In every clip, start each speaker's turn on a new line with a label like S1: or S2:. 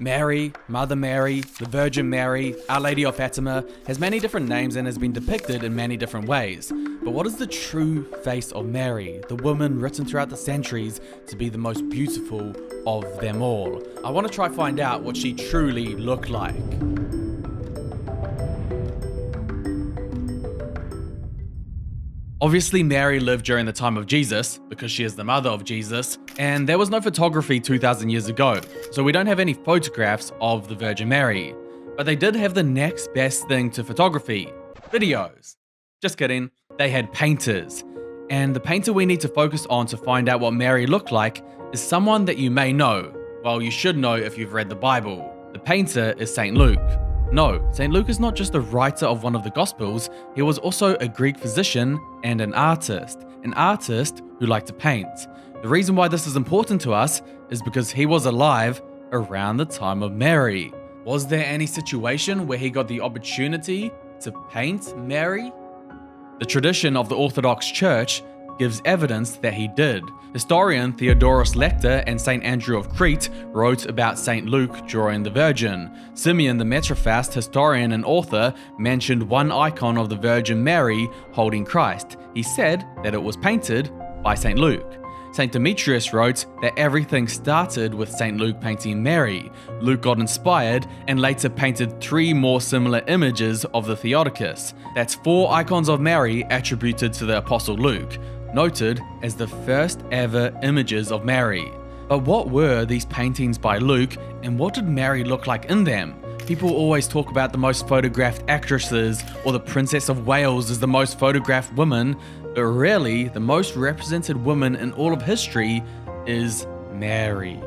S1: Mary, Mother Mary, the Virgin Mary, Our Lady of Fatima has many different names and has been depicted in many different ways. But what is the true face of Mary, the woman written throughout the centuries to be the most beautiful of them all? I want to try find out what she truly looked like. Obviously, Mary lived during the time of Jesus, because she is the mother of Jesus, and there was no photography 2,000 years ago, so we don't have any photographs of the Virgin Mary. But they did have the next best thing to photography: videos. Just kidding, they had painters. And the painter we need to focus on to find out what Mary looked like is someone that you may know. Well, you should know if you've read the Bible. The painter is St. Luke. No, St. Luke is not just the writer of one of the Gospels, he was also a Greek physician and an artist who liked to paint. The reason why this is important to us is because he was alive around the time of Mary. Was there any situation where he got the opportunity to paint Mary? The tradition of the Orthodox Church gives evidence that he did. Historian Theodorus Lector and St. Andrew of Crete wrote about St. Luke drawing the Virgin. Simeon the Metrophast, historian and author, mentioned one icon of the Virgin Mary holding Christ. He said that it was painted by St. Luke. St. Demetrius wrote that everything started with St. Luke painting Mary. Luke got inspired and later painted 3 more similar images of the Theotokos. That's 4 icons of Mary attributed to the Apostle Luke, noted as the first ever images of Mary. But what were these paintings by Luke, and what did Mary look like in them? People always talk about the most photographed actresses, or the Princess of Wales is the most photographed woman, but really, the most represented woman in all of history is Mary.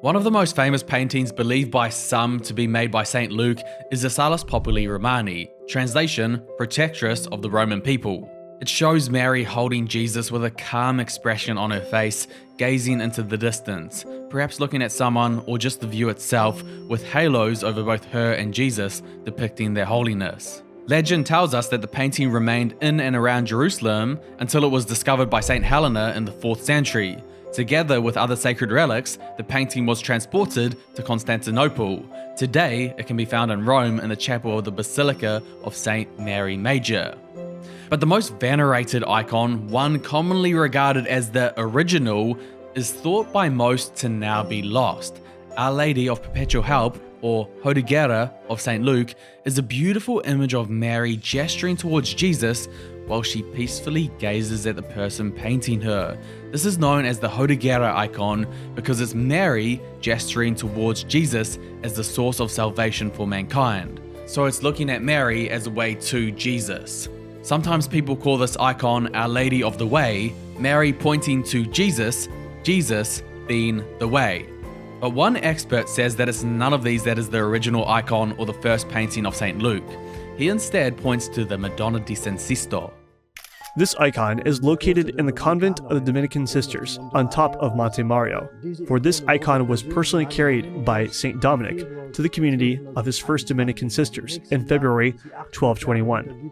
S1: One of the most famous paintings believed by some to be made by St. Luke is the Salus Populi Romani, translation, Protectress of the Roman People. It shows Mary holding Jesus with a calm expression on her face, gazing into the distance, perhaps looking at someone or just the view itself, with halos over both her and Jesus depicting their holiness. Legend tells us that the painting remained in and around Jerusalem until it was discovered by St. Helena in the 4th century. Together with other sacred relics, the painting was transported to Constantinople. Today, it can be found in Rome in the chapel of the Basilica of St. Mary Major. But the most venerated icon, one commonly regarded as the original, is thought by most to now be lost. Our Lady of Perpetual Help, or Hodeguera of St. Luke, is a beautiful image of Mary gesturing towards Jesus while she peacefully gazes at the person painting her. This is known as the Hodeguera icon because it's Mary gesturing towards Jesus as the source of salvation for mankind. So it's looking at Mary as a way to Jesus. Sometimes people call this icon Our Lady of the Way, Mary pointing to Jesus, Jesus being the way. But one expert says that it's none of these that is the original icon or the first painting of St. Luke. He instead points to the Madonna di San Sisto.
S2: This icon is located in the convent of the Dominican Sisters on top of Monte Mario, for this icon was personally carried by St. Dominic to the community of his first Dominican sisters in February 1221.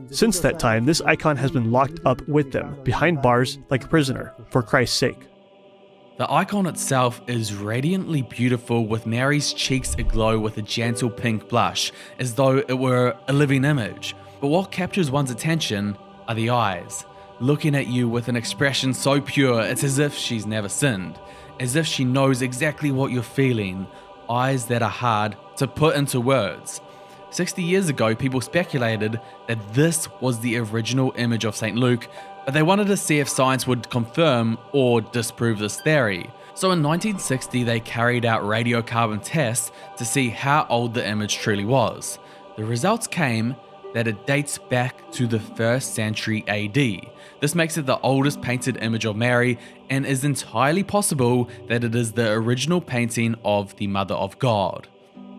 S2: Since that time, this icon has been locked up with them, behind bars like a prisoner, for Christ's sake.
S1: The icon itself is radiantly beautiful, with Mary's cheeks aglow with a gentle pink blush, as though it were a living image. But what captures one's attention are the eyes, looking at you with an expression so pure it's as if she's never sinned, as if she knows exactly what you're feeling, eyes that are hard to put into words. 60 years ago, people speculated that this was the original image of St. Luke, but they wanted to see if science would confirm or disprove this theory. So in 1960, they carried out radiocarbon tests to see how old the image truly was. The results came that it dates back to the 1st century AD. This makes it the oldest painted image of Mary and is entirely possible that it is the original painting of the Mother of God.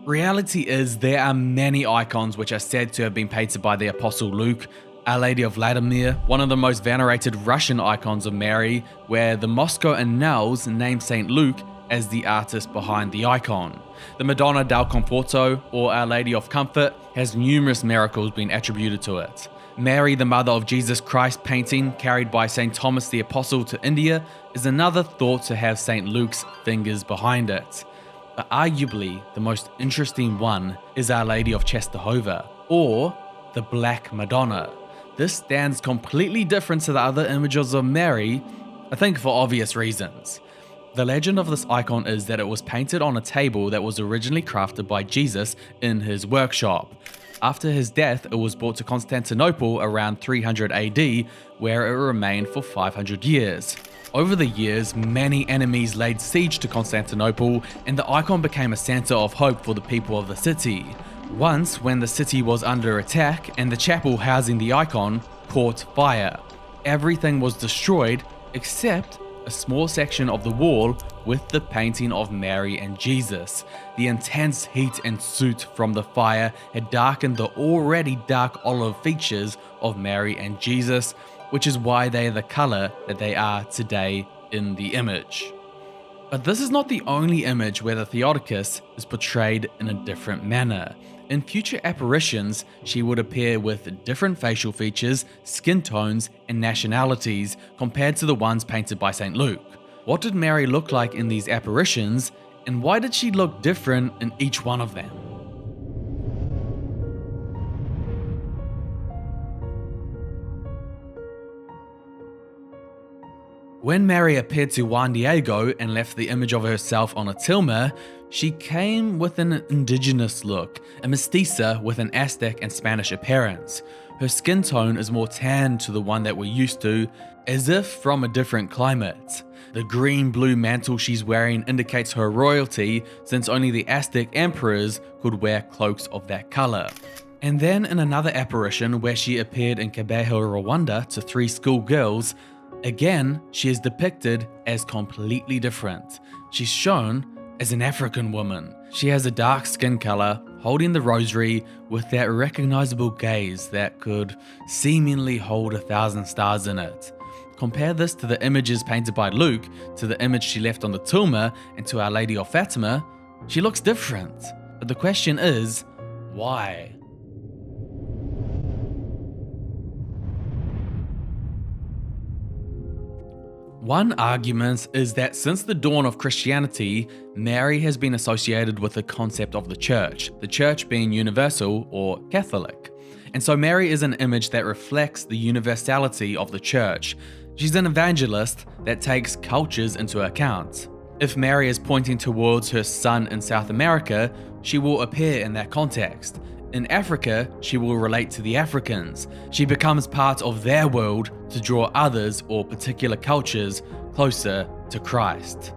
S1: Reality is there are many icons which are said to have been painted by the Apostle Luke. Our Lady of Vladimir, one of the most venerated Russian icons of Mary, where the Moscow Annals name St. Luke as the artist behind the icon. The Madonna del Conforto, or Our Lady of Comfort, has numerous miracles being attributed to it. Mary, the mother of Jesus Christ painting carried by St. Thomas the Apostle to India is another thought to have St. Luke's fingers behind it. But arguably, the most interesting one is Our Lady of Czestochowa, or the Black Madonna. This stands completely different to the other images of Mary, I think for obvious reasons. The legend of this icon is that it was painted on a table that was originally crafted by Jesus in his workshop. After his death, it was brought to Constantinople around 300 AD, where it remained for 500 years. Over the years, many enemies laid siege to Constantinople, and the icon became a center of hope for the people of the city. Once, when the city was under attack and the chapel housing the icon caught fire, everything was destroyed except a small section of the wall with the painting of Mary and Jesus. The intense heat and soot from the fire had darkened the already dark olive features of Mary and Jesus, which is why they are the color that they are today in the image. But this is not the only image where the Theotokos is portrayed in a different manner. In future apparitions, she would appear with different facial features, skin tones, and nationalities compared to the ones painted by St. Luke. What did Mary look like in these apparitions, and why did she look different in each one of them? When Mary appeared to Juan Diego and left the image of herself on a tilma, she came with an indigenous look, a mestiza with an Aztec and Spanish appearance. Her skin tone is more tan to the one that we're used to, as if from a different climate. The green-blue mantle she's wearing indicates her royalty, since only the Aztec emperors could wear cloaks of that color. And then in another apparition where she appeared in Kabeho, Rwanda to 3 schoolgirls, again, she is depicted as completely different. She's shown as an African woman. She has a dark skin color, holding the rosary with that recognizable gaze that could seemingly hold 1,000 stars in it. Compare this to the images painted by Luke, to the image she left on the tilma, and to Our Lady of Fatima, she looks different. But the question is, why? One argument is that since the dawn of Christianity, Mary has been associated with the concept of the church being universal or Catholic. And so Mary is an image that reflects the universality of the church. She's an evangelist that takes cultures into account. If Mary is pointing towards her son in South America, she will appear in that context. In Africa, she will relate to the Africans. She becomes part of their world to draw others or particular cultures closer to Christ.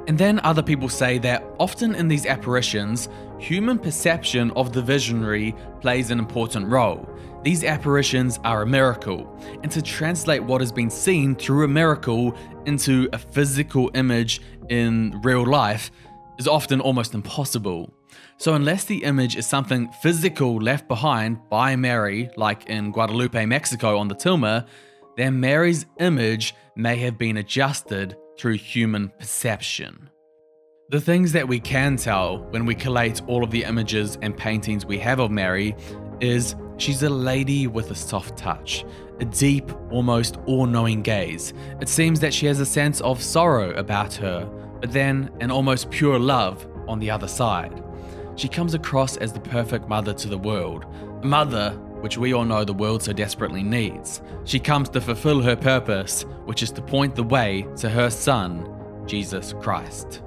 S1: And then other people say that often in these apparitions, human perception of the visionary plays an important role. These apparitions are a miracle, and to translate what has been seen through a miracle into a physical image in real life is often almost impossible. So unless the image is something physical left behind by Mary, like in Guadalupe, Mexico on the tilma, then Mary's image may have been adjusted through human perception. The things that we can tell when we collate all of the images and paintings we have of Mary is she's a lady with a soft touch, a deep, almost all-knowing gaze. It seems that she has a sense of sorrow about her, but then an almost pure love on the other side. She comes across as the perfect mother to the world, a mother which we all know the world so desperately needs. She comes to fulfill her purpose, which is to point the way to her son, Jesus Christ.